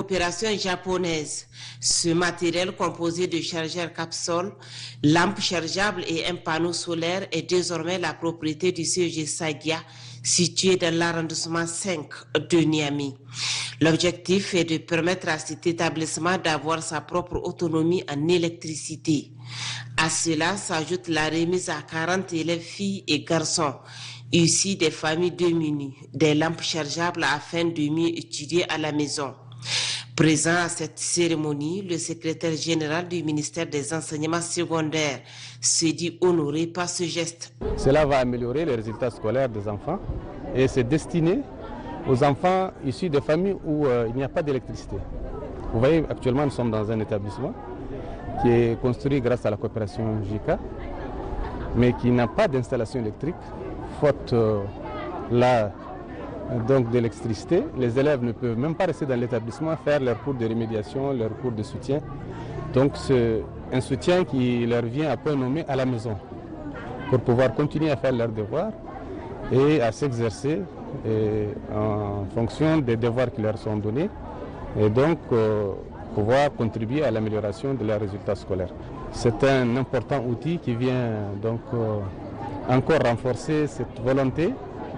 Opération japonaise. Ce matériel composé de chargeurs capsules, lampes chargeables et un panneau solaire est désormais la propriété du CEG Sagia, situé dans l'arrondissement 5 de Niamey. L'objectif est de permettre à cet établissement d'avoir sa propre autonomie en électricité. À cela s'ajoute la remise à 40 élèves filles et garçons issus des familles démunies des lampes chargeables afin de mieux étudier à la maison. Présent à cette cérémonie, le secrétaire général du ministère des Enseignements secondaires se dit honoré par ce geste. Cela va améliorer les résultats scolaires des enfants et c'est destiné aux enfants issus de familles où il n'y a pas d'électricité. Vous voyez, actuellement nous sommes dans un établissement qui est construit grâce à la coopération JICA, mais qui n'a pas d'installation électrique, faute donc d'électricité. Les élèves ne peuvent même pas rester dans l'établissement, faire leurs cours de rémédiation, leurs cours de soutien. Donc c'est un soutien qui leur vient à point nommé à la maison pour pouvoir continuer à faire leurs devoirs et à s'exercer en fonction des devoirs qui leur sont donnés et donc pouvoir contribuer à l'amélioration de leurs résultats scolaires. C'est un important outil qui vient donc encore renforcer cette volonté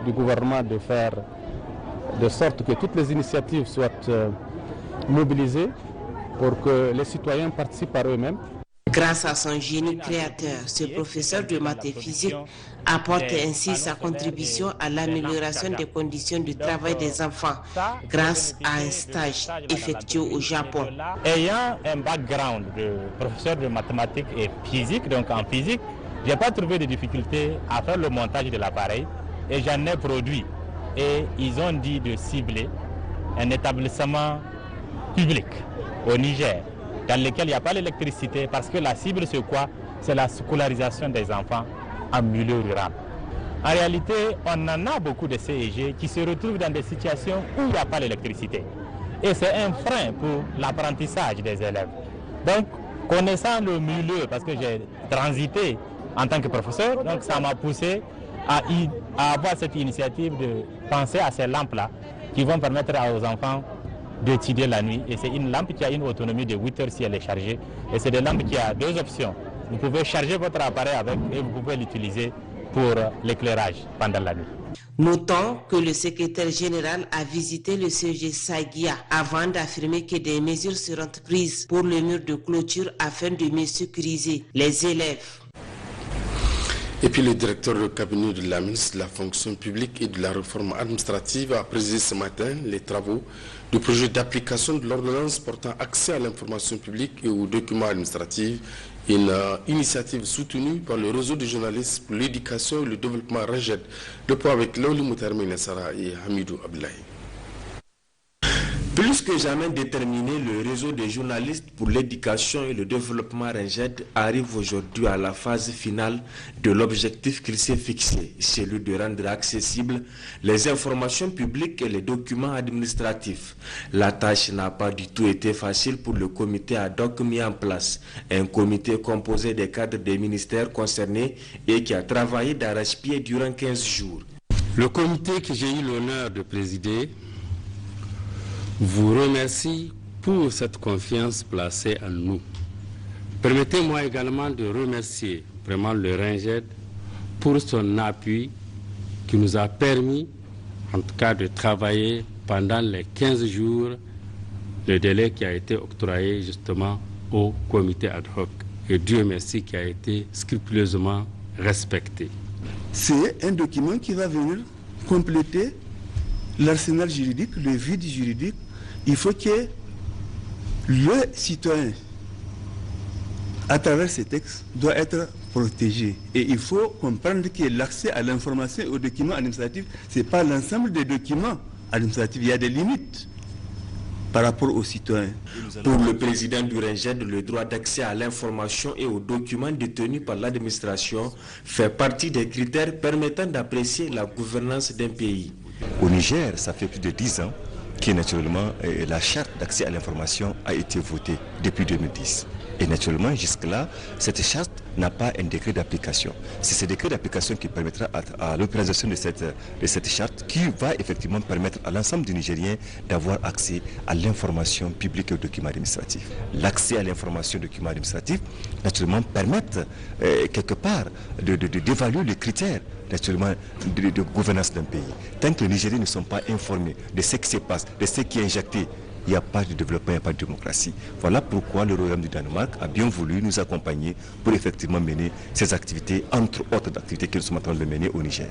du gouvernement de faire de sorte que toutes les initiatives soient mobilisées pour que les citoyens participent par eux-mêmes. Grâce à son génie créateur, ce professeur de maths et physique apporte ainsi sa contribution à l'amélioration des conditions de travail des enfants grâce à un stage effectué au Japon. Ayant un background de professeur de mathématiques et physique, donc en physique, je n'ai pas trouvé de difficulté à faire le montage de l'appareil et j'en ai produit. Et ils ont dit de cibler un établissement public au Niger dans lequel il n'y a pas l'électricité parce que la cible c'est quoi? C'est la scolarisation des enfants en milieu rural. En réalité, on en a beaucoup de CEG qui se retrouvent dans des situations où il n'y a pas l'électricité. Et c'est un frein pour l'apprentissage des élèves. Donc, connaissant le milieu, parce que j'ai transité en tant que professeur, donc ça m'a poussé à avoir cette initiative de penser à ces lampes-là qui vont permettre aux enfants d'étudier la nuit. Et c'est une lampe qui a une autonomie de 8 heures si elle est chargée. Et c'est des lampes qui a deux options. Vous pouvez charger votre appareil avec et vous pouvez l'utiliser pour l'éclairage pendant la nuit. Notons que le secrétaire général a visité le CEG Sagia avant d'affirmer que des mesures seront prises pour le mur de clôture afin de mieux sécuriser les élèves. Et puis le directeur de cabinet de la ministre de la fonction publique et de la réforme administrative a présidé ce matin les travaux du projet d'application de l'ordonnance portant accès à l'information publique et aux documents administratifs, une initiative soutenue par le réseau de journalistes pour l'éducation et le développement REGED, le point avec Laouli Moutarmi Nassara et Hamidou Abdoulaye. Plus que jamais déterminé, le réseau des journalistes pour l'éducation et le développement REGED arrive aujourd'hui à la phase finale de l'objectif qu'il s'est fixé, celui de rendre accessibles les informations publiques et les documents administratifs. La tâche n'a pas du tout été facile pour le comité ad hoc mis en place, un comité composé des cadres des ministères concernés et qui a travaillé d'arrache-pied durant 15 jours. Le comité que j'ai eu l'honneur de présider vous remercie pour cette confiance placée en nous. Permettez-moi également de remercier vraiment le REGED pour son appui qui nous a permis, en tout cas, de travailler pendant les 15 jours, le délai qui a été octroyé justement au comité ad hoc. Et Dieu merci qui a été scrupuleusement respecté. C'est un document qui va venir compléter l'arsenal juridique, le vide juridique. Il faut que le citoyen, à travers ces textes, doit être protégé. Et il faut comprendre que l'accès à l'information et aux documents administratifs, ce n'est pas l'ensemble des documents administratifs. Il y a des limites par rapport aux citoyens. Pour le président du REGED, le droit d'accès à l'information et aux documents détenus par l'administration fait partie des critères permettant d'apprécier la gouvernance d'un pays. Au Niger, ça fait plus de 10 ans. Qui naturellement, la charte d'accès à l'information a été votée depuis 2010. Et naturellement, jusque-là, cette charte n'a pas un décret d'application. C'est ce décret d'application qui permettra à l'opération de cette charte qui va effectivement permettre à l'ensemble des Nigériens d'avoir accès à l'information publique et aux documents administratifs. L'accès à l'information et aux documents administratifs, naturellement, permettent quelque part d'évaluer les critères naturellement de gouvernance d'un pays. Tant que les Nigériens ne sont pas informés de ce qui se passe, de ce qui est injecté, il n'y a pas de développement, il n'y a pas de démocratie. Voilà pourquoi le Royaume du Danemark a bien voulu nous accompagner pour effectivement mener ces activités, entre autres activités que nous sommes en train de mener au Niger.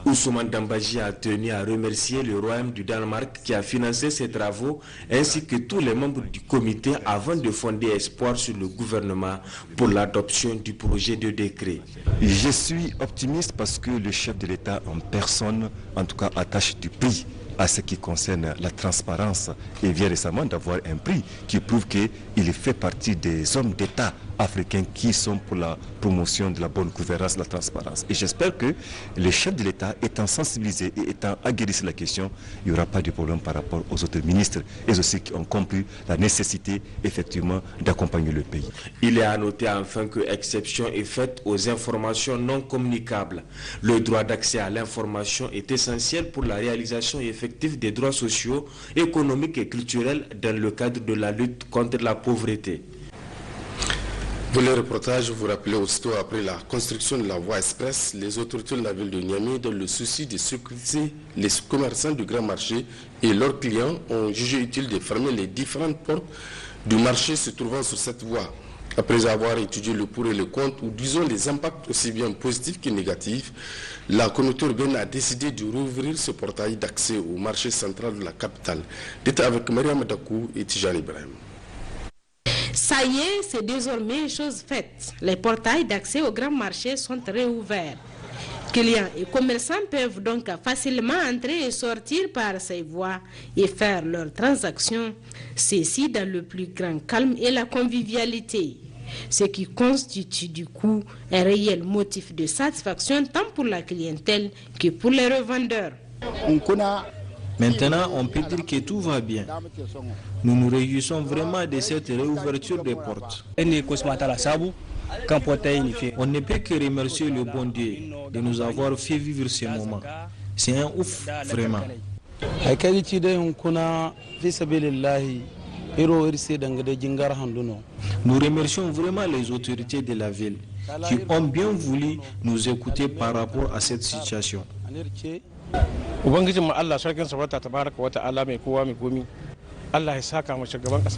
Ousmane Dambaji a tenu à remercier le Royaume du Danemark qui a financé ces travaux, ainsi que tous les membres du comité avant de fonder espoir sur le gouvernement pour l'adoption du projet de décret. Je suis optimiste parce que le chef de l'État en personne, en tout cas, attache du prix à ce qui concerne la transparence et vient récemment d'avoir un prix qui prouve qu'il fait partie des hommes d'État africains qui sont pour la promotion de la bonne gouvernance, de la transparence. Et j'espère que les chefs de l'État étant sensibilisés et étant aguerris sur la question, il n'y aura pas de problème par rapport aux autres ministres et aussi qui ont compris la nécessité effectivement d'accompagner le pays. Il est à noter enfin que exception est faite aux informations non communicables. Le droit d'accès à l'information est essentiel pour la réalisation effective des droits sociaux, économiques et culturels dans le cadre de la lutte contre la pauvreté. Pour le reportage, vous rappelez aussitôt après la construction de la voie express, les autorités de la ville de Niamey, dans le souci de sécuriser les commerçants du grand marché et leurs clients, ont jugé utile de fermer les différentes portes du marché se trouvant sur cette voie. Après avoir étudié le pour et le contre, ou disons les impacts aussi bien positifs que négatifs, la communauté urbaine a décidé de rouvrir ce portail d'accès au marché central de la capitale. D'être avec Mariam Dakou et Tijan Ibrahim. Ça y est, c'est désormais chose faite. Les portails d'accès au grand marché sont réouverts. Clients et commerçants peuvent donc facilement entrer et sortir par ces voies et faire leurs transactions, ceci dans le plus grand calme et la convivialité, ce qui constitue du coup un réel motif de satisfaction tant pour la clientèle que pour les revendeurs. Maintenant, on peut dire que tout va bien. Nous nous réjouissons vraiment de cette réouverture des portes. On ne peut que remercier le bon Dieu de nous avoir fait vivre ce moment. C'est un ouf, vraiment. Nous remercions vraiment les autorités de la ville qui ont bien voulu nous écouter par rapport à cette situation.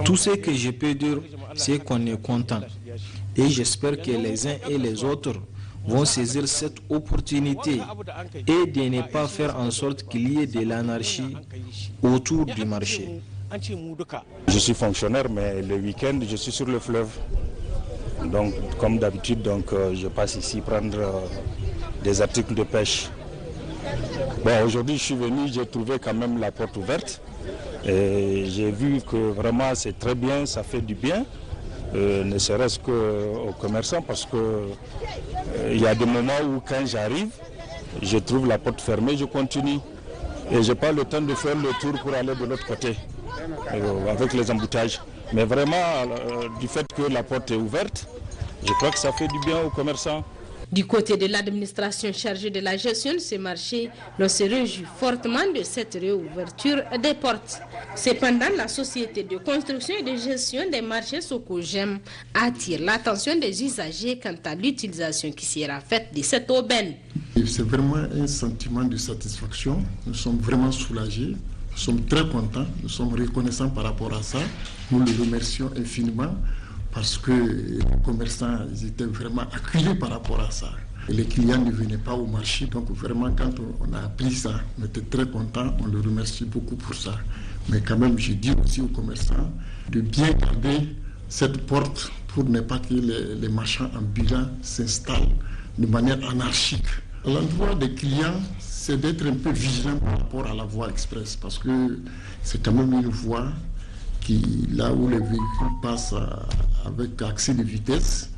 Tout ce que je peux dire, c'est qu'on est content. Et j'espère que les uns et les autres vont saisir cette opportunité et de ne pas faire en sorte qu'il y ait de l'anarchie autour du marché. Je suis fonctionnaire, mais le week-end, je suis sur le fleuve. Donc, comme d'habitude, je passe ici prendre des articles de pêche. Bon, aujourd'hui, je suis venu, j'ai trouvé quand même la porte ouverte. Et j'ai vu que vraiment c'est très bien, ça fait du bien, ne serait-ce qu'aux commerçants, parce que il y a des moments où quand j'arrive, je trouve la porte fermée, je continue. Et je n'ai pas le temps de faire le tour pour aller de l'autre côté, avec les embouteillages. Mais vraiment, du fait que la porte est ouverte, je crois que ça fait du bien aux commerçants. Du côté de l'administration chargée de la gestion de ce marché, l'on se réjouit fortement de cette réouverture des portes. Cependant, la société de construction et de gestion des marchés Socogem attire l'attention des usagers quant à l'utilisation qui sera faite de cette aubaine. C'est vraiment un sentiment de satisfaction. Nous sommes vraiment soulagés. Nous sommes très contents. Nous sommes reconnaissants par rapport à ça. Nous le remercions infiniment. Parce que les commerçants ils étaient vraiment acculés par rapport à ça. Et les clients ne venaient pas au marché, donc vraiment quand on a appris ça, on était très contents, on le remercie beaucoup pour ça. Mais quand même, je dis aussi aux commerçants de bien garder cette porte pour ne pas que les marchands ambulants s'installent de manière anarchique. À l'endroit des clients, c'est d'être un peu vigilant par rapport à la voie express, parce que c'est quand même une voie là où les véhicules passent avec accès de vitesse,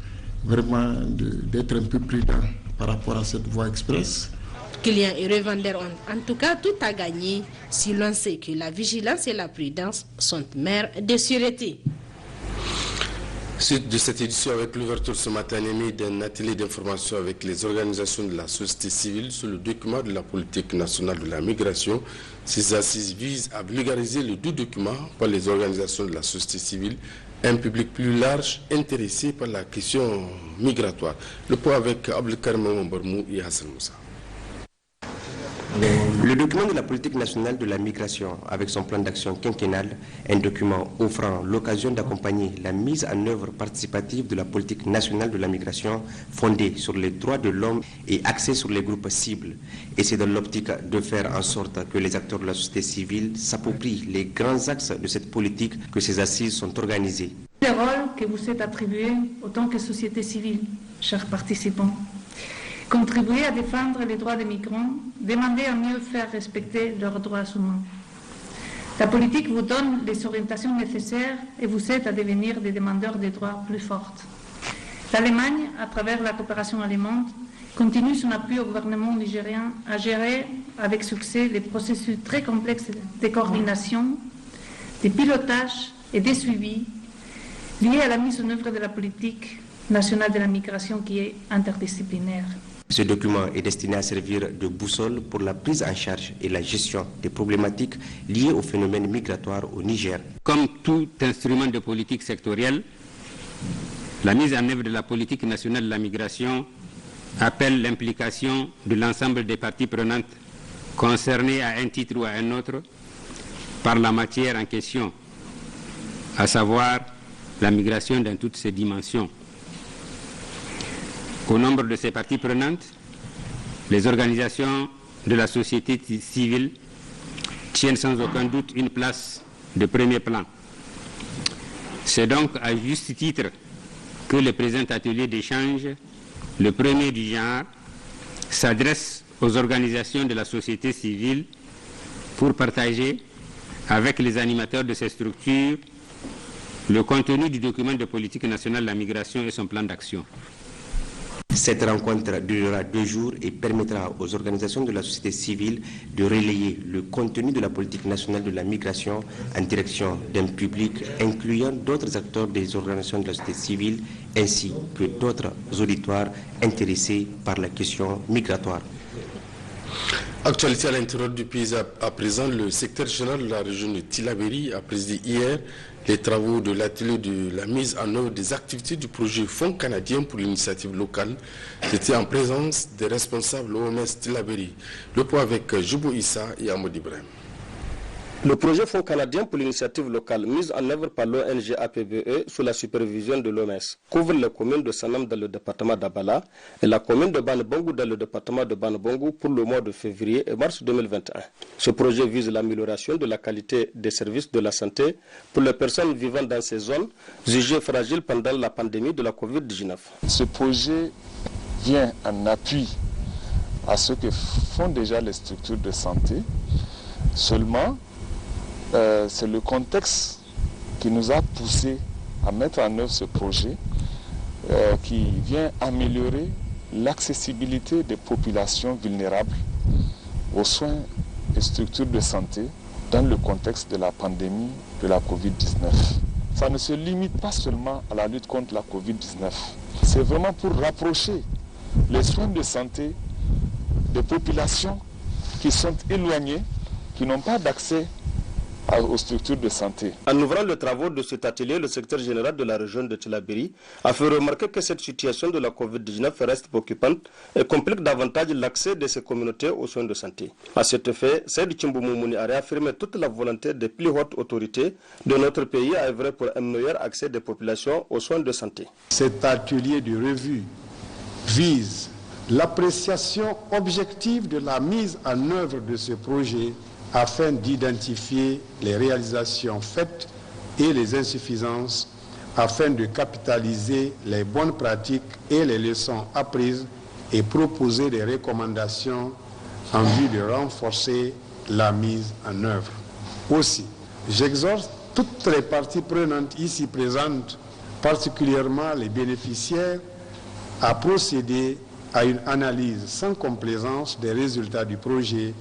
vraiment d'être un peu prudent par rapport à cette voie express. Clients et revendeurs ont en tout cas tout à gagner si l'on sait que la vigilance et la prudence sont mères de sûreté. Suite de cette édition avec l'ouverture ce matin d'un atelier d'information avec les organisations de la société civile sur le document de la politique nationale de la migration. Ces assises visent à vulgariser le doux document par les organisations de la société civile, un public plus large intéressé par la question migratoire. Le point avec Abdelkarim Mambarmou et Hassan Moussa. Le document de la politique nationale de la migration, avec son plan d'action quinquennal, un document offrant l'occasion d'accompagner la mise en œuvre participative de la politique nationale de la migration fondée sur les droits de l'homme et axée sur les groupes cibles. Et c'est dans l'optique de faire en sorte que les acteurs de la société civile s'approprient les grands axes de cette politique que ces assises sont organisées. Le rôle que vous êtes attribué en tant que société civile, chers participants. Contribuer à défendre les droits des migrants, demander à mieux faire respecter leurs droits humains. La politique vous donne les orientations nécessaires et vous aide à devenir des demandeurs de droits plus forts. L'Allemagne, à travers la coopération allemande, continue son appui au gouvernement nigérien à gérer avec succès les processus très complexes de coordination, de pilotage et de suivi liés à la mise en œuvre de la politique nationale de la migration qui est interdisciplinaire. Ce document est destiné à servir de boussole pour la prise en charge et la gestion des problématiques liées au phénomène migratoire au Niger. Comme tout instrument de politique sectorielle, la mise en œuvre de la politique nationale de la migration appelle l'implication de l'ensemble des parties prenantes concernées à un titre ou à un autre par la matière en question, à savoir la migration dans toutes ses dimensions. Au nombre de ces parties prenantes, les organisations de la société civile tiennent sans aucun doute une place de premier plan. C'est donc à juste titre que le présent atelier d'échange, le premier du genre, s'adresse aux organisations de la société civile pour partager avec les animateurs de ces structures le contenu du document de politique nationale de la migration et son plan d'action. Cette rencontre durera 2 jours et permettra aux organisations de la société civile de relayer le contenu de la politique nationale de la migration en direction d'un public incluant d'autres acteurs des organisations de la société civile ainsi que d'autres auditoires intéressés par la question migratoire. Actualité à l'intérieur du pays à présent, le secrétaire général de la région de Tillabéri a présidé hier les travaux de l'atelier de la mise en œuvre des activités du projet Fonds canadien pour l'initiative locale. C'était en présence des responsables OMS Tillabéri. Le point avec Jubo Issa et Amoud Ibrahim. Le projet Fonds canadien pour l'initiative locale, mis en œuvre par l'ONG APBE sous la supervision de l'OMS, couvre les communes de Sanam dans le département d'Abala et la commune de Banabongo dans le département de Banabongo pour le mois de février et mars 2021. Ce projet vise l'amélioration de la qualité des services de la santé pour les personnes vivant dans ces zones jugées fragiles pendant la pandémie de la Covid-19. Ce projet vient en appui à ce que font déjà les structures de santé. Seulement, c'est le contexte qui nous a poussé à mettre en œuvre ce projet qui vient améliorer l'accessibilité des populations vulnérables aux soins et structures de santé dans le contexte de la pandémie de la Covid-19. Ça ne se limite pas seulement à la lutte contre la Covid-19. C'est vraiment pour rapprocher les soins de santé des populations qui sont éloignées, qui n'ont pas d'accès aux structures de santé. En ouvrant les travaux de cet atelier, le secrétaire général de la région de Tillabéri a fait remarquer que cette situation de la Covid-19 reste préoccupante et complique davantage l'accès de ces communautés aux soins de santé. À cet effet, Saïd Chimboumouni a réaffirmé toute la volonté des plus hautes autorités de notre pays à œuvrer pour un meilleur accès des populations aux soins de santé. Cet atelier de revue vise l'appréciation objective de la mise en œuvre de ce projet afin d'identifier les réalisations faites et les insuffisances, afin de capitaliser les bonnes pratiques et les leçons apprises et proposer des recommandations en vue de renforcer la mise en œuvre. Aussi, j'exhorte toutes les parties prenantes ici présentes, particulièrement les bénéficiaires, à procéder à une analyse sans complaisance des résultats du projet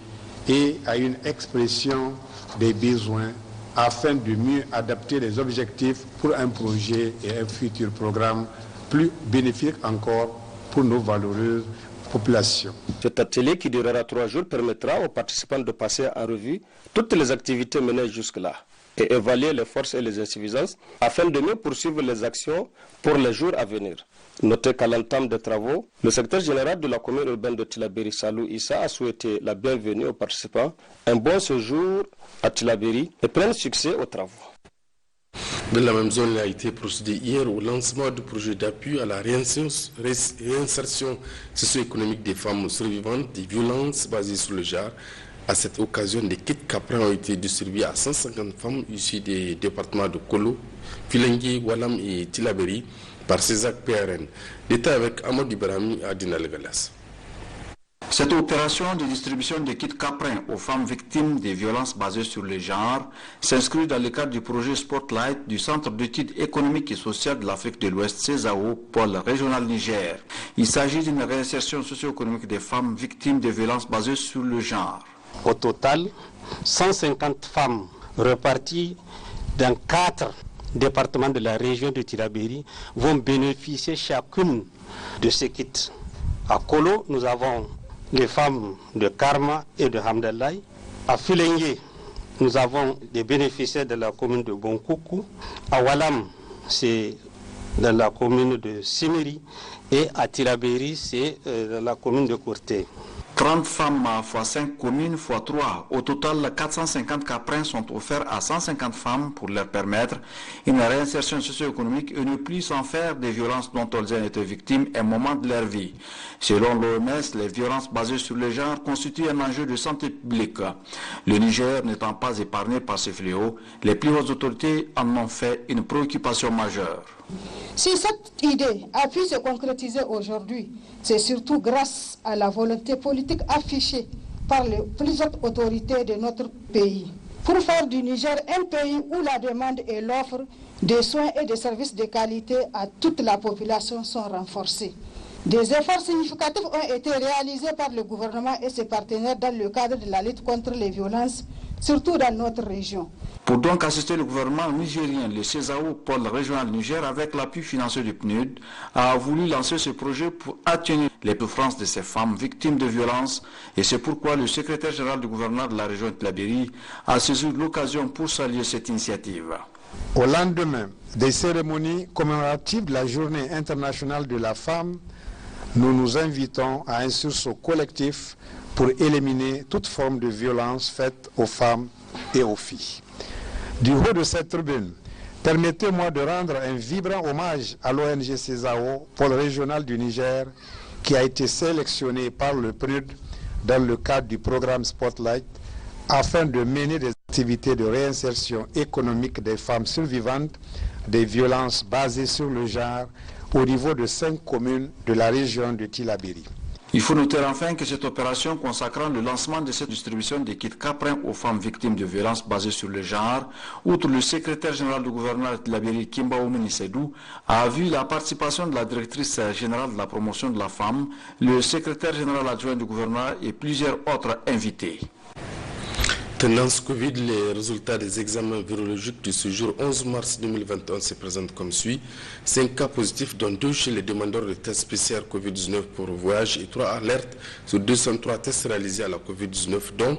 et à une expression des besoins afin de mieux adapter les objectifs pour un projet et un futur programme plus bénéfique encore pour nos valeureuses populations. Cet atelier qui durera 3 jours permettra aux participants de passer en revue toutes les activités menées jusque-là et évaluer les forces et les insuffisances afin de mieux poursuivre les actions pour les jours à venir. Notez qu'à l'entame des travaux, le secrétaire général de la commune urbaine de Tillabéri, Salou Issa, a souhaité la bienvenue aux participants, un bon séjour à Tillabéri et plein succès aux travaux. Dans la même zone, il a été procédé hier au lancement du projet d'appui à la réinsertion socio-économique des femmes survivantes des violences basées sur le genre. À cette occasion, des kits Caprin ont été distribués à 150 femmes issues des départements de Kolo, Filengue, Walam et Tillabéri par CESAC PRN. Détail avec Amadou Ibrahimi à Dinal Galas. Cette opération de distribution de kits Caprin aux femmes victimes des violences basées sur le genre s'inscrit dans le cadre du projet Spotlight du Centre d'études économiques et sociales de l'Afrique de l'Ouest, CESAO, pôle régional Niger. Il s'agit d'une réinsertion socio-économique des femmes victimes de violences basées sur le genre. Au total, 150 femmes reparties dans 4 départements de la région de Tillabéri vont bénéficier chacune de ces kits. À Kolo, nous avons les femmes de Karma et de Hamdallaï. À Filengue, nous avons des bénéficiaires de la commune de Bonkoukou. À Walam, c'est dans la commune de Simiri. Et à Tillabéri, c'est dans la commune de Kourté. 30 femmes x 5 communes x 3. Au total, 450 caprins sont offerts à 150 femmes pour leur permettre une réinsertion socio-économique et ne plus s'en faire des violences dont elles ont été victimes à un moment de leur vie. Selon l'OMS, les violences basées sur le genre constituent un enjeu de santé publique. Le Niger n'étant pas épargné par ces fléaux, les plus hautes autorités en ont fait une préoccupation majeure. Si cette idée a pu se concrétiser aujourd'hui, c'est surtout grâce à la volonté politique affichée par les plus hautes autorités de notre pays pour faire du Niger un pays où la demande et l'offre de soins et de services de qualité à toute la population sont renforcés. Des efforts significatifs ont été réalisés par le gouvernement et ses partenaires dans le cadre de la lutte contre les violences, surtout dans notre région. Pour donc assister le gouvernement nigérien, le CESAO, pôle régional Niger, avec l'appui financier du PNUD, a voulu lancer ce projet pour atténuer les souffrances de ces femmes victimes de violences. Et c'est pourquoi le secrétaire général du gouvernement de la région de Tillabéri a saisi l'occasion pour saluer cette initiative. Au lendemain des cérémonies commémoratives de la Journée internationale de la femme, nous nous invitons à un sursaut collectif pour éliminer toute forme de violence faite aux femmes et aux filles. Du haut de cette tribune, permettez-moi de rendre un vibrant hommage à l'ONG CESAO, pôle régional du Niger, qui a été sélectionné par le PNUD dans le cadre du programme Spotlight afin de mener des activités de réinsertion économique des femmes survivantes des violences basées sur le genre au niveau de 5 communes de la région de Tillabéri. Il faut noter enfin que cette opération consacrant le lancement de cette distribution des kits Caprin aux femmes victimes de violences basées sur le genre, outre le secrétaire général du gouvernement de Tillabéri, Kimba Oumeni Sedou, a vu la participation de la directrice générale de la promotion de la femme, le secrétaire général adjoint du gouvernement et plusieurs autres invités. Tendance Covid, les résultats des examens virologiques de ce jour 11 mars 2021 se présentent comme suit. 5 cas positifs, dont 2 chez les demandeurs de tests PCR Covid-19 pour voyage et 3 alertes sur 203 tests réalisés à la Covid-19, dont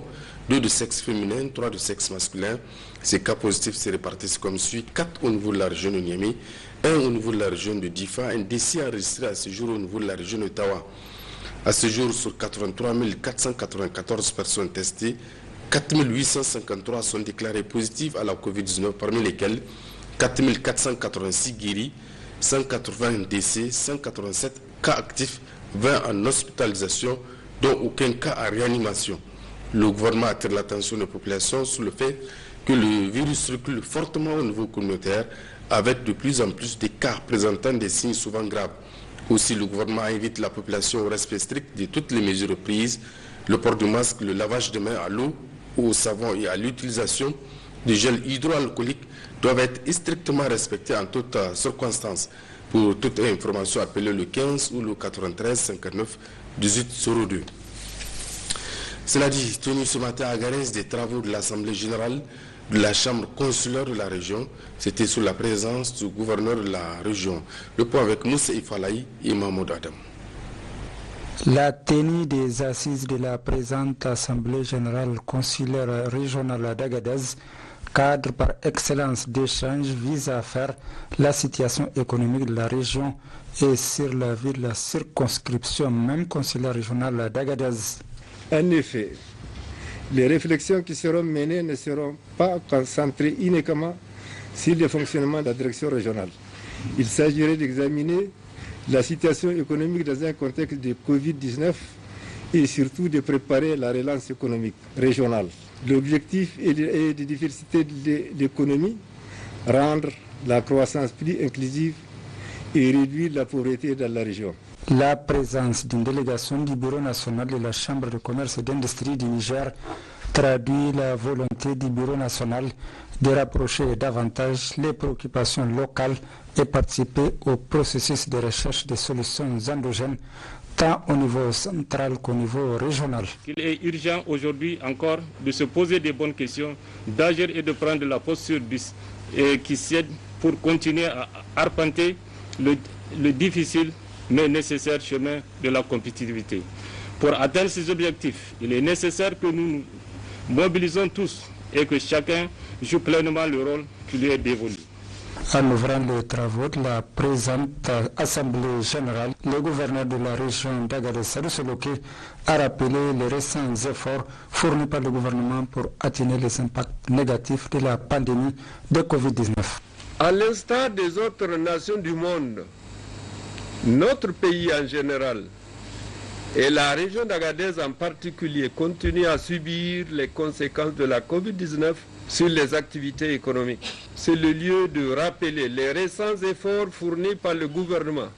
2 de sexe féminin, 3 de sexe masculin. Ces cas positifs se répartissent comme suit. 4 au niveau de la région de Niamey, 1 au niveau de la région de Difa, un décès enregistré à ce jour au niveau de la région de Tawa. À ce jour, sur 83 494 personnes testées, 4 853 sont déclarés positifs à la Covid-19, parmi lesquels 4 486 guéris, 180 décès, 187 cas actifs, 20 en hospitalisation, dont aucun cas à réanimation. Le gouvernement attire l'attention des populations sur le fait que le virus circule fortement au niveau communautaire, avec de plus en plus de cas présentant des signes souvent graves. Aussi, le gouvernement invite la population au respect strict de toutes les mesures prises, le port du masque, le lavage de mains à l'eau, au savon et à l'utilisation du gel hydroalcoolique doivent être strictement respectés en toutes circonstances. Pour toute information, appelez le 15 ou le 93 59 18 02. Cela dit, tenu ce matin à Garès, des travaux de l'Assemblée générale de la chambre consulaire de la région. C'était sous la présence du gouverneur de la région. Le point avec Moussa Ifalaï et Mahmoud Adam. La tenue des assises de la présente Assemblée générale consulaire régionale d'Agadez, cadre par excellence d'échange, vise à faire la situation économique de la région et sur la vie de la circonscription même consulaire régionale d'Agadez. En effet, les réflexions qui seront menées ne seront pas concentrées uniquement sur le fonctionnement de la direction régionale. Il s'agirait d'examiner la situation économique dans un contexte de Covid-19 et surtout de préparer la relance économique régionale. L'objectif est de diversité de l'économie, rendre la croissance plus inclusive et réduire la pauvreté dans la région. La présence d'une délégation du Bureau national de la Chambre de commerce et d'industrie du Niger traduit la volonté du Bureau national de rapprocher davantage les préoccupations locales et participer au processus de recherche de solutions endogènes tant au niveau central qu'au niveau régional. Il est urgent aujourd'hui encore de se poser des bonnes questions, d'agir et de prendre la posture qui cède pour continuer à arpenter le difficile mais nécessaire chemin de la compétitivité. Pour atteindre ces objectifs, il est nécessaire que nous nous mobilisons tous et que chacun joue pleinement le rôle qui lui est dévolu. En ouvrant les travaux de la présente Assemblée générale, le gouverneur de la région d'Agadez, Salou Soloké, a rappelé les récents efforts fournis par le gouvernement pour atténuer les impacts négatifs de la pandémie de Covid-19. À l'instar des autres nations du monde, notre pays en général et la région d'Agadez en particulier continue à subir les conséquences de la Covid-19 sur les activités économiques. C'est le lieu de rappeler les récents efforts fournis par le gouvernement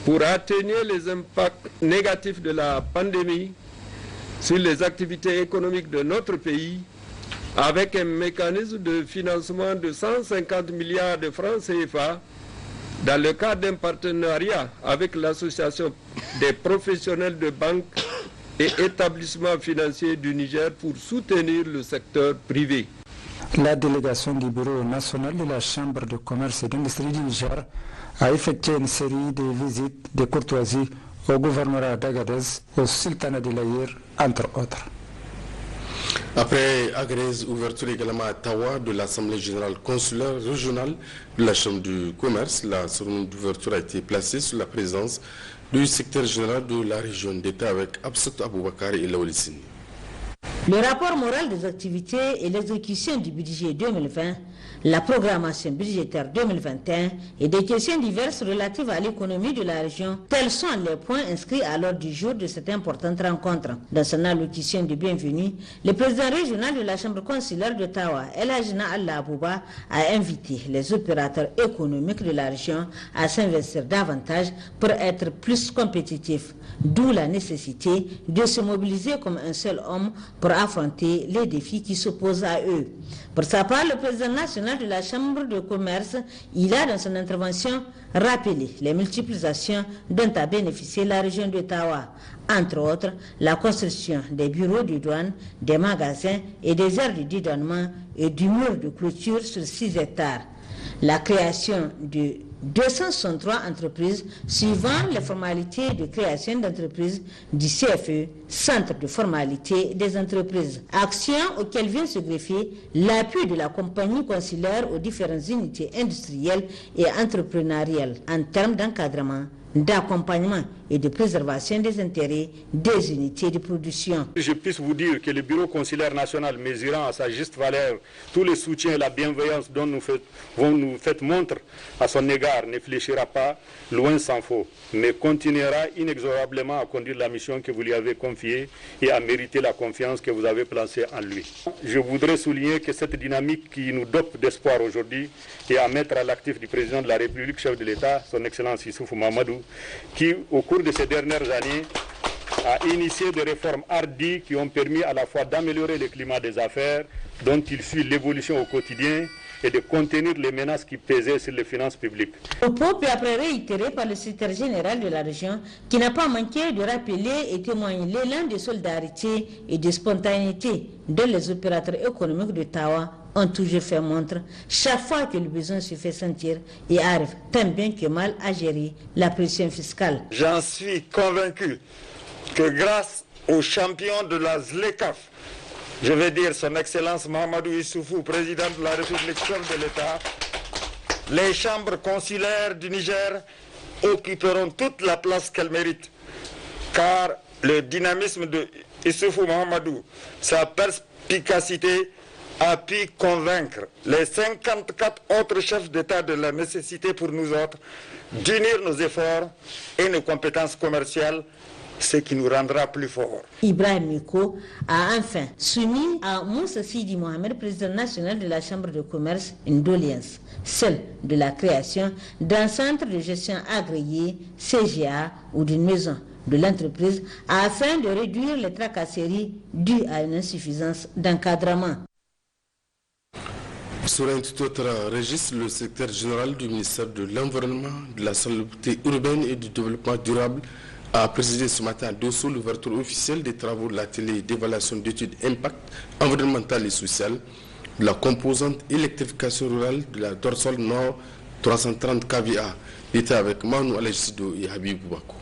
pour atténuer les impacts négatifs de la pandémie sur les activités économiques de notre pays avec un mécanisme de financement de 150 milliards de francs CFA dans le cadre d'un partenariat avec l'Association des professionnels de banques et établissements financiers du Niger pour soutenir le secteur privé. La délégation du Bureau national de la Chambre de commerce et d'industrie du Niger a effectué une série de visites de courtoisie au gouvernorat d'Agadez, au sultanat de l'Aïr, entre autres. Après Agadez, ouverture également à Tawa de l'Assemblée générale consulaire régionale de la Chambre du commerce. La cérémonie d'ouverture a été placée sous la présence du secrétaire général de la région d'État avec Absat Aboubakar et Laolissini. Le rapport moral des activités et l'exécution du budget 2020, la programmation budgétaire 2021 et des questions diverses relatives à l'économie de la région, tels sont les points inscrits à l'ordre du jour de cette importante rencontre. Dans son allocution de bienvenue, le président régional de la Chambre consulaire d'Ottawa, El Hajna Allah Abouba, a invité les opérateurs économiques de la région à s'investir davantage pour être plus compétitifs, d'où la nécessité de se mobiliser comme un seul homme pour affronter les défis qui s'opposent à eux. Pour sa part, le président national de la Chambre de commerce, il a dans son intervention rappelé les multiples actions dont a bénéficié la région d'Ottawa, entre autres la construction des bureaux de douane, des magasins et des aires de dédouanement et du mur de clôture sur 6 hectares. La création de 263 entreprises suivant les formalités de création d'entreprises du CFE, Centre de formalité des entreprises. Action auquel vient se greffer l'appui de la compagnie consulaire aux différentes unités industrielles et entrepreneuriales en termes d'encadrement, d'accompagnement et de préservation des intérêts des unités de production. Je puisse vous dire que le bureau consulaire national, mesurant à sa juste valeur tous les soutiens et la bienveillance dont nous faites montre à son égard, ne fléchira pas, loin s'en faut, mais continuera inexorablement à conduire la mission que vous lui avez confiée et à mériter la confiance que vous avez placée en lui. Je voudrais souligner que cette dynamique qui nous dope d'espoir aujourd'hui est à mettre à l'actif du président de la République, chef de l'État, son Excellence Issoufou Mahamadou, qui, au cours de ces dernières années, a initié des réformes hardies qui ont permis à la fois d'améliorer le climat des affaires, dont il suit l'évolution au quotidien, et de contenir les menaces qui pesaient sur les finances publiques. Propos puis après réitéré par le secrétaire général de la région, qui n'a pas manqué de rappeler et témoigner l'élan de solidarité et de spontanéité dont les opérateurs économiques d'Ottawa ont toujours fait montre, chaque fois que le besoin se fait sentir, et arrivent tant bien que mal à gérer la pression fiscale. J'en suis convaincu que grâce aux champions de la ZLECAf, je vais dire son Excellence Mahamadou Issoufou, président de la République, chef de l'État, les chambres consulaires du Niger occuperont toute la place qu'elles méritent, car le dynamisme de Issoufou Mahamadou, sa perspicacité a pu convaincre les 54 autres chefs d'État de la nécessité pour nous autres d'unir nos efforts et nos compétences commerciales, ce qui nous rendra plus forts. Ibrahim Miko a enfin soumis à Moussa Sidi Mohamed, président national de la Chambre de commerce, une doléance, celle de la création d'un centre de gestion agréé, CGA, ou d'une maison de l'entreprise, afin de réduire les tracasseries dues à une insuffisance d'encadrement. Sur un tout autre registre, le secrétaire général du ministère de l'Environnement, de la Salubrité urbaine et du Développement durable a présidé ce matin à Dosso l'ouverture officielle des travaux de l'atelier d'évaluation d'études impact environnemental et social de la composante électrification rurale de la dorsale nord 330 kVA. Il était avec Manu Alejsido et Habib Boubakou.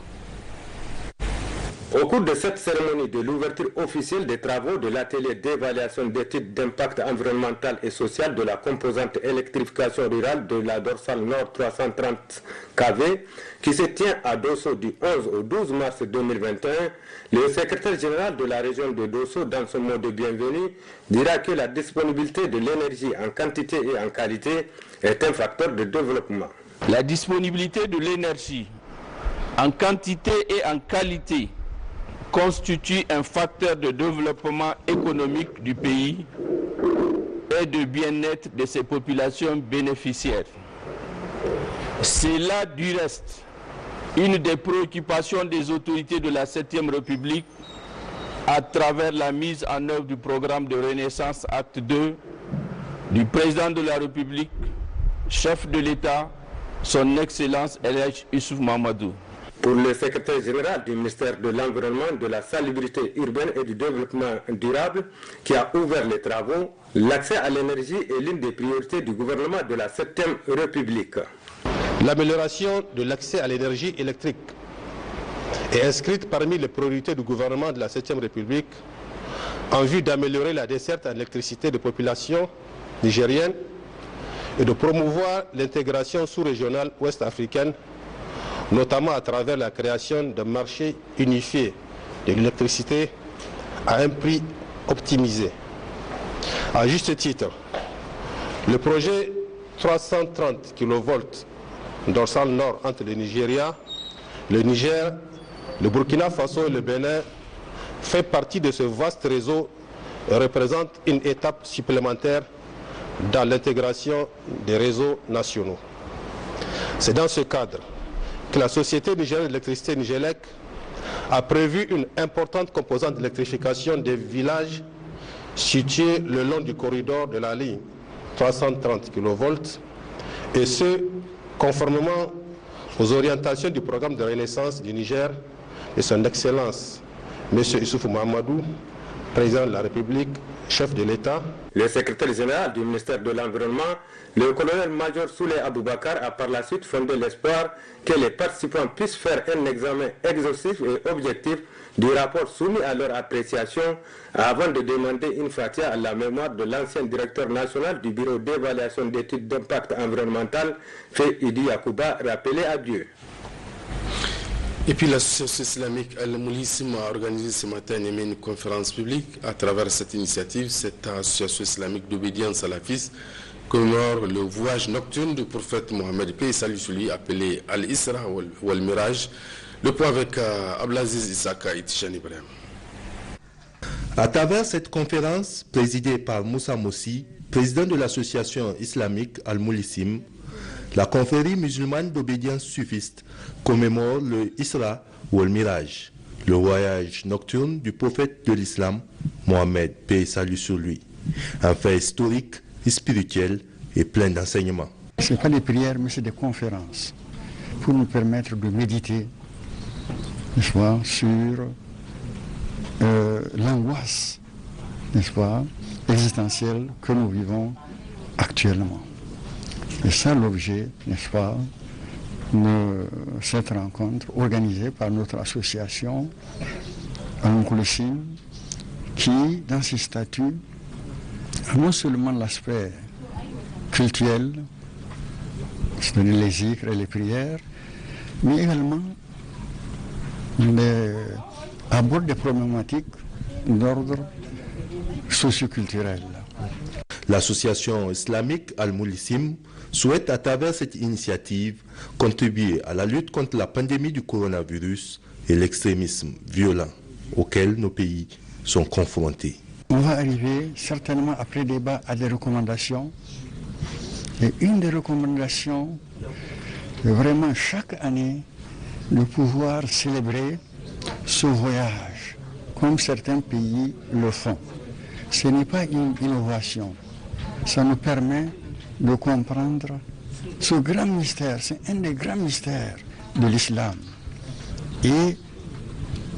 Au cours de cette cérémonie de l'ouverture officielle des travaux de l'atelier d'évaluation d'études d'impact environnemental et social de la composante électrification rurale de la dorsale nord 330 kV, qui se tient à Dosso du 11 au 12 mars 2021, le secrétaire général de la région de Dosso, dans son mot de bienvenue, dira que la disponibilité de l'énergie en quantité et en qualité est un facteur de développement. La disponibilité de l'énergie en quantité et en qualité constitue un facteur de développement économique du pays et de bien-être de ses populations bénéficiaires. C'est là, du reste, une des préoccupations des autorités de la 7e République à travers la mise en œuvre du programme de Renaissance Acte 2 du président de la République, chef de l'État, son Excellence El Hadj Issoufou Mahamadou. Pour le secrétaire général du ministère de l'Environnement, de la Salubrité urbaine et du Développement durable, qui a ouvert les travaux, l'accès à l'énergie est l'une des priorités du gouvernement de la 7e République. L'amélioration de l'accès à l'énergie électrique est inscrite parmi les priorités du gouvernement de la 7e République en vue d'améliorer la desserte en électricité des populations nigériennes et de promouvoir l'intégration sous-régionale ouest-africaine, notamment à travers la création d'un marché unifié de l'électricité à un prix optimisé. À juste titre, le projet 330 kV dorsale nord entre le Nigeria, le Niger, le Burkina Faso et le Bénin fait partie de ce vaste réseau et représente une étape supplémentaire dans l'intégration des réseaux nationaux. C'est dans ce cadre que la Société nigérienne d'électricité Nigélec a prévu une importante composante d'électrification des villages situés le long du corridor de la ligne 330 kV, et ce, conformément aux orientations du programme de renaissance du Niger et son Excellence M. Issoufou Mahamadou, président de la République, chef de l'État. Le secrétaire général du ministère de l'Environnement, le colonel-major Souley Aboubakar, a par la suite fondé l'espoir que les participants puissent faire un examen exhaustif et objectif du rapport soumis à leur appréciation avant de demander une fatia à la mémoire de l'ancien directeur national du bureau d'évaluation d'études d'impact environnemental, fait Idi Yakouba, rappelé à Dieu. Et puis l'association islamique Al-Moulissim a organisé ce matin une conférence publique. À travers cette initiative, cette association islamique d'obédience à la salafiste commémore le voyage nocturne du prophète Mohammed, paix et salut sur lui, appelé Al-Isra ou Al-Miraj. Le point avec Abdelaziz Issaka et Tishan Ibrahim. À travers cette conférence présidée par Moussa Moussi, président de l'association islamique Al-Moulissim, la confrérie musulmane d'obédience suffiste commémore le Isra ou le Miraj, le voyage nocturne du prophète de l'islam, Mohammed, paix et salut sur lui. Un fait historique, spirituel et plein d'enseignements. Ce n'est pas des prières, mais c'est des conférences pour nous permettre de méditer, n'est-ce pas, sur l'angoisse, n'est-ce pas, existentielle que nous vivons actuellement. Et ça l'objet, n'est-ce pas, de cette rencontre organisée par notre association Al-Moulissim, qui, dans ses statuts, a non seulement l'aspect cultuel, c'est-à-dire les zikrs et les prières, mais également aborde des problématiques d'ordre socioculturel. L'association islamique Al-Moulissim souhaite à travers cette initiative contribuer à la lutte contre la pandémie du coronavirus et l'extrémisme violent auquel nos pays sont confrontés. On va arriver certainement après débat à des recommandations. Et une des recommandations, c'est vraiment chaque année de pouvoir célébrer ce voyage, comme certains pays le font. Ce n'est pas une innovation. Ça nous permet de comprendre ce grand mystère. C'est un des grands mystères de l'islam. Et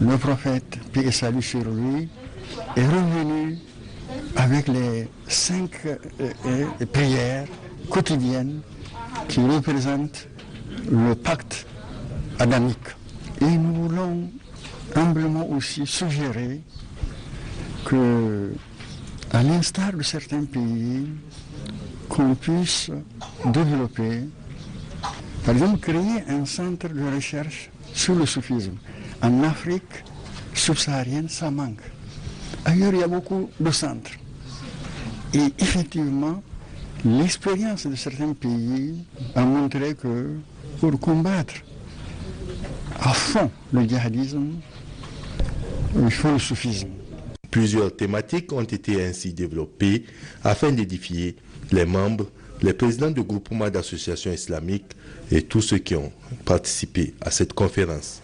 le prophète, paix et salut sur lui, est revenu avec les 5 prières quotidiennes qui représentent le pacte adamique. Et nous voulons humblement aussi suggérer que, à l'instar de certains pays, qu'on puisse développer, par exemple, créer un centre de recherche sur le soufisme. En Afrique subsaharienne, ça manque. Ailleurs, il y a beaucoup de centres. Et effectivement, l'expérience de certains pays a montré que pour combattre à fond le djihadisme, il faut le soufisme. Plusieurs thématiques ont été ainsi développées afin d'édifier les membres, les présidents de groupements d'associations islamiques et tous ceux qui ont participé à cette conférence.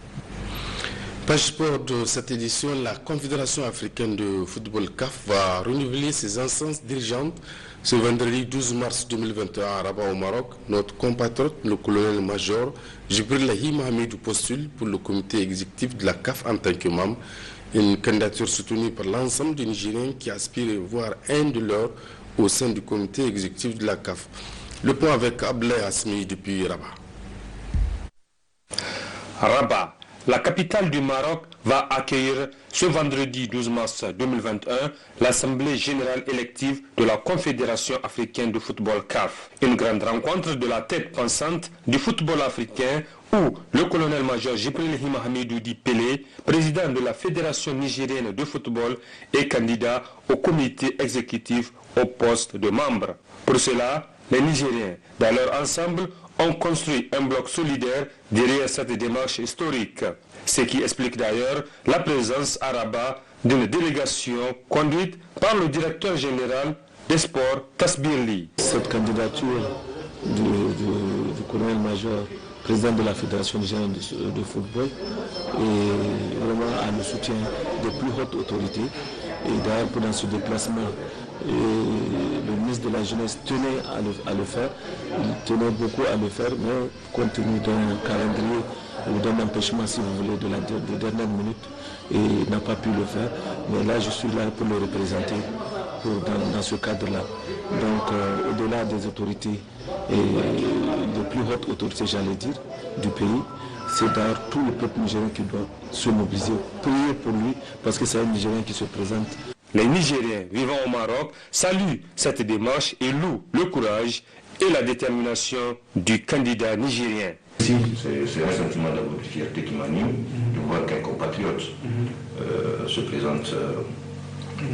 Page sport de cette édition, la Confédération africaine de football CAF va renouveler ses instances dirigeantes ce vendredi 12 mars 2021 à Rabat au Maroc. Notre compatriote, le colonel-major Jibril Hamidou postule pour le comité exécutif de la CAF en tant que membre. Une candidature soutenue par l'ensemble des Nigériens qui aspirent à voir un de leurs au sein du comité exécutif de la CAF. Le point avec Ablaye Asmi depuis Rabat. Rabat, la capitale du Maroc, va accueillir ce vendredi 12 mars 2021 l'Assemblée générale élective de la Confédération africaine de football CAF. Une grande rencontre de la tête pensante du football africain où le colonel-major Jibril Hamidou Pelé, président de la Fédération nigérienne de football, est candidat au comité exécutif au poste de membre. Pour cela, les Nigériens, dans leur ensemble, ont construit un bloc solidaire derrière cette démarche historique. Ce qui explique d'ailleurs la présence à Rabat d'une délégation conduite par le directeur général des sports, Tasbirli. Cette candidature du colonel-major, président de la Fédération nigérienne de football, est vraiment à le soutien des plus hautes autorités. Et d'ailleurs, pendant ce déplacement, le ministre de la Jeunesse tenait à le faire. Il tenait beaucoup à le faire, mais compte tenu d'un calendrier ou d'un empêchement, si vous voulez, de dernière minute, et n'a pas pu le faire. Mais là, je suis là pour le représenter dans ce cadre-là. Donc, au-delà des autorités et des plus hautes autorités, j'allais dire, du pays, c'est d'ailleurs tout le peuple nigérien qui doit se mobiliser, prier pour lui, parce que c'est un Nigérien qui se présente. Les Nigériens vivant au Maroc saluent cette démarche et louent le courage et la détermination du candidat nigérien. C'est un sentiment d'abord de fierté qui m'anime de voir qu'un compatriote se présente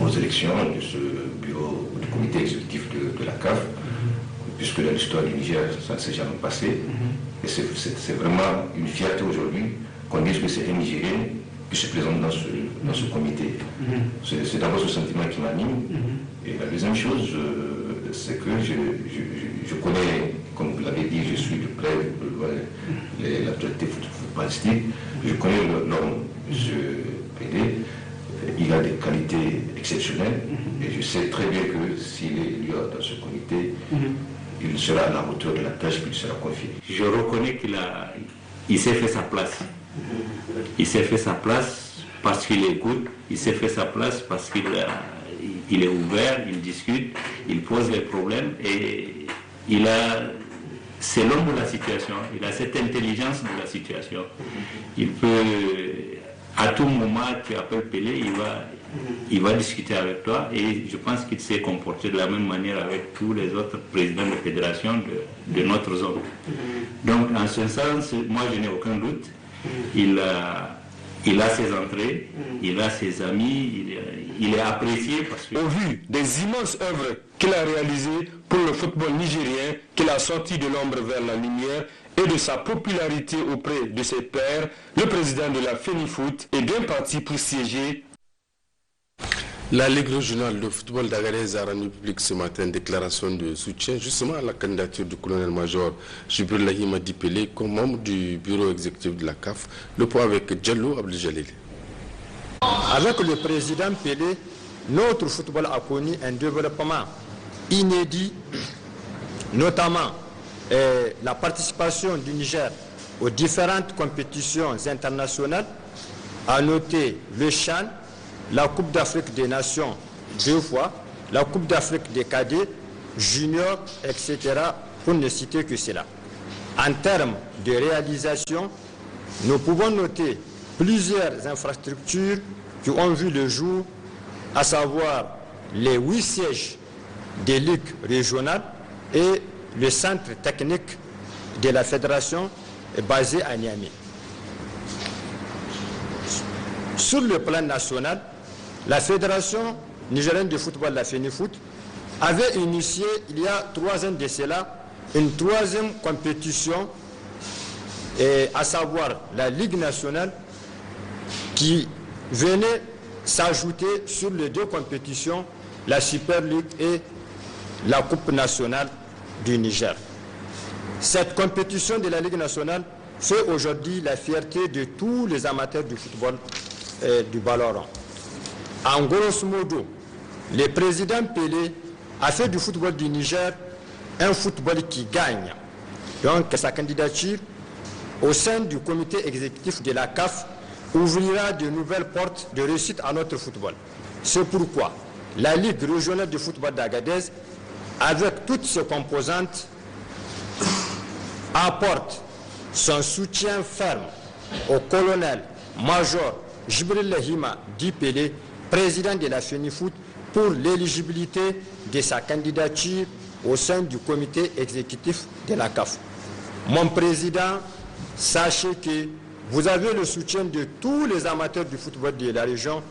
aux élections de ce bureau du comité exécutif de la CAF, puisque dans l'histoire du Niger, ça ne s'est jamais passé. Et c'est vraiment une fierté aujourd'hui qu'on dise que c'est un Nigérien qui se présente dans ce comité. C'est d'abord ce sentiment qui m'anime. Et la deuxième chose, c'est que je connais, comme vous l'avez dit, je suis de près l'actualité footballistique. Je connais l'homme, M. Pelé. Il a des qualités exceptionnelles. Et je sais très bien que s'il est élu dans ce comité, il sera à la hauteur de la tâche qu'il sera confiée. Je reconnais qu'il s'est fait sa place. Il s'est fait sa place parce qu'il écoute, il s'est fait sa place parce qu'il il est ouvert, il discute, il pose les problèmes et c'est l'homme de la situation, il a cette intelligence de la situation. Il peut, à tout moment, tu appelles Pelé, il va discuter avec toi et je pense qu'il s'est comporté de la même manière avec tous les autres présidents de fédération de notre zone. Donc, en ce sens, moi je n'ai aucun doute. Il a ses entrées, il a ses amis, il est apprécié parce que... Au vu des immenses œuvres qu'il a réalisées pour le football nigérien, qu'il a sorti de l'ombre vers la lumière et de sa popularité auprès de ses pairs, le président de la FENIFOOT est bien parti pour siéger. La Ligue régionale de football d'Agadez a rendu public ce matin une déclaration de soutien justement à la candidature du colonel-major Djibril Lahima Dipele comme membre du bureau exécutif de la CAF. Le point avec Diallo Abdel-Jalil. Avec le président Pelé, notre football a connu un développement inédit, notamment la participation du Niger aux différentes compétitions internationales, à noter le CHAN, la Coupe d'Afrique des Nations 2 fois, la Coupe d'Afrique des cadets, juniors, etc., pour ne citer que cela. En termes de réalisation, nous pouvons noter plusieurs infrastructures qui ont vu le jour, à savoir les 8 sièges des ligues régionales et le centre technique de la fédération basé à Niamey. Sur le plan national, la Fédération nigérienne de football, la FENIFOOT, avait initié il y a 3 ans de cela une 3e compétition, à savoir la Ligue nationale, qui venait s'ajouter sur les 2 compétitions, la Super League et la Coupe nationale du Niger. Cette compétition de la Ligue nationale fait aujourd'hui la fierté de tous les amateurs du football et du ballon rond. En grosso modo, le président Pelé a fait du football du Niger un football qui gagne. Donc sa candidature au sein du comité exécutif de la CAF ouvrira de nouvelles portes de réussite à notre football. C'est pourquoi la Ligue régionale de football d'Agadez, avec toutes ses composantes, apporte son soutien ferme au colonel-major Djibril Lahima Dipele, président de la FENIFOOT, pour l'éligibilité de sa candidature au sein du comité exécutif de la CAF. Mon président, sachez que vous avez le soutien de tous les amateurs du football de la région